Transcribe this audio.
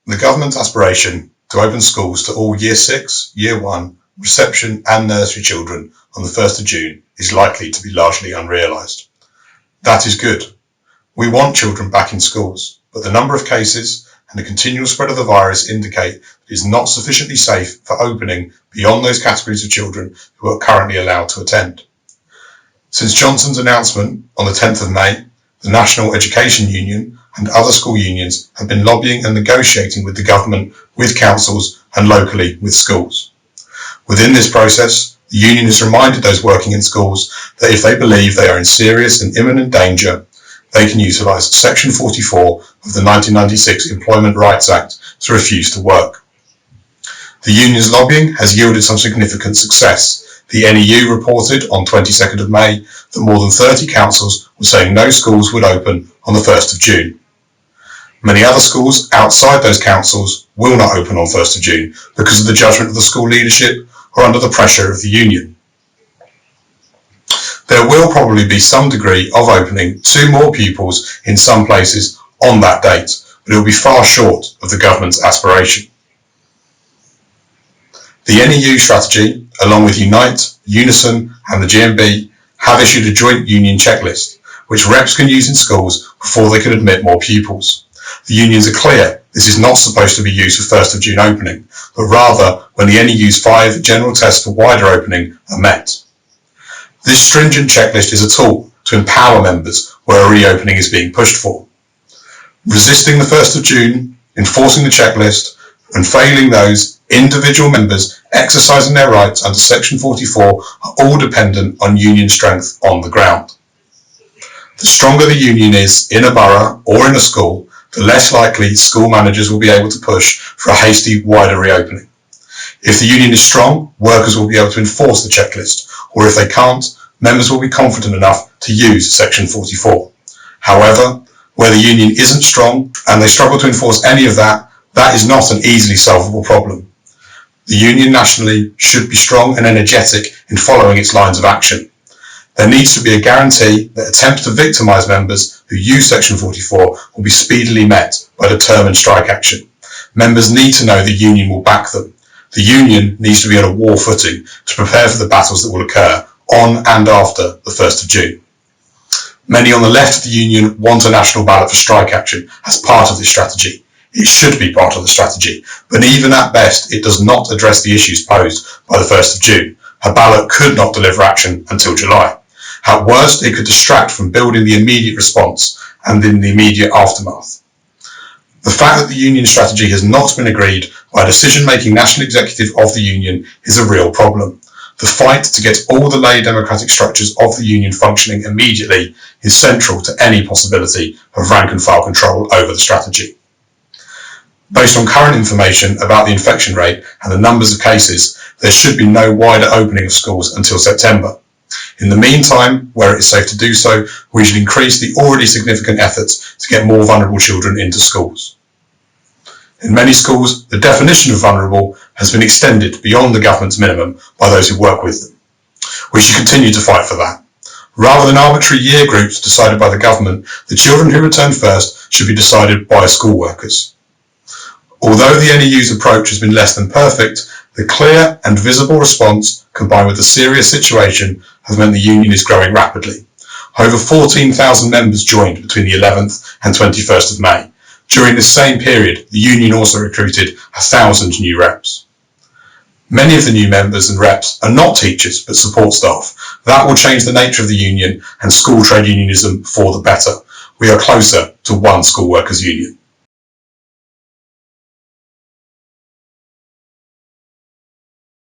The government's aspiration to open schools to all Year 6, Year 1, reception and nursery children on the 1st of June is likely to be largely unrealised. That is good. We want children back in schools, but the number of cases and the continual spread of the virus indicate that it is not sufficiently safe for opening beyond those categories of children who are currently allowed to attend. Since Johnson's announcement on the 10th of May, the National Education Union and other school unions have been lobbying and negotiating with the government, with councils and locally with schools. Within this process, the union has reminded those working in schools that if they believe they are in serious and imminent danger, they can utilise Section 44 of the 1996 Employment Rights Act to refuse to work. The union's lobbying has yielded some significant success. The NEU reported on 22nd of May that more than 30 councils were saying no schools would open on the 1st of June. Many other schools outside those councils will not open on 1st of June because of the judgment of the school leadership or under the pressure of the union. There will probably be some degree of opening to more pupils in some places on that date, but it will be far short of the government's aspiration. The NEU strategy, along with Unite, Unison and the GMB, have issued a joint union checklist, which reps can use in schools before they can admit more pupils. The unions are clear this is not supposed to be used for 1st of June opening, but rather when the NEU's 5 general tests for wider opening are met. This stringent checklist is a tool to empower members where a reopening is being pushed for. Resisting the 1st of June, enforcing the checklist, and failing those, individual members exercising their rights under Section 44 are all dependent on union strength on the ground. The stronger the union is in a borough or in a school, the less likely school managers will be able to push for a hasty, wider reopening. If the union is strong, workers will be able to enforce the checklist, or if they can't, members will be confident enough to use Section 44. However, where the union isn't strong and they struggle to enforce any of that, that is not an easily solvable problem. The union nationally should be strong and energetic in following its lines of action. There needs to be a guarantee that attempts to victimise members who use Section 44 will be speedily met by determined strike action. Members need to know the union will back them. The union needs to be on a war footing to prepare for the battles that will occur on and after the 1st of June. Many on the left of the union want a national ballot for strike action as part of this strategy. It should be part of the strategy, but even at best it does not address the issues posed by the 1st of June. A ballot could not deliver action until July. At worst, it could distract from building the immediate response and in the immediate aftermath. The fact that the union strategy has not been agreed by a decision-making national executive of the union is a real problem. The fight to get all the lay democratic structures of the union functioning immediately is central to any possibility of rank-and-file control over the strategy. Based on current information about the infection rate and the numbers of cases, there should be no wider opening of schools until September. In the meantime, where it is safe to do so, we should increase the already significant efforts to get more vulnerable children into schools. In many schools, the definition of vulnerable has been extended beyond the government's minimum by those who work with them. We should continue to fight for that. Rather than arbitrary year groups decided by the government, the children who return first should be decided by school workers. Although the NEU's approach has been less than perfect, the clear and visible response, combined with the serious situation, has meant the union is growing rapidly. Over 14,000 members joined between the 11th and 21st of May. During this same period, the union also recruited 1,000 new reps. Many of the new members and reps are not teachers but support staff. That will change the nature of the union and school trade unionism for the better. We are closer to one school workers union.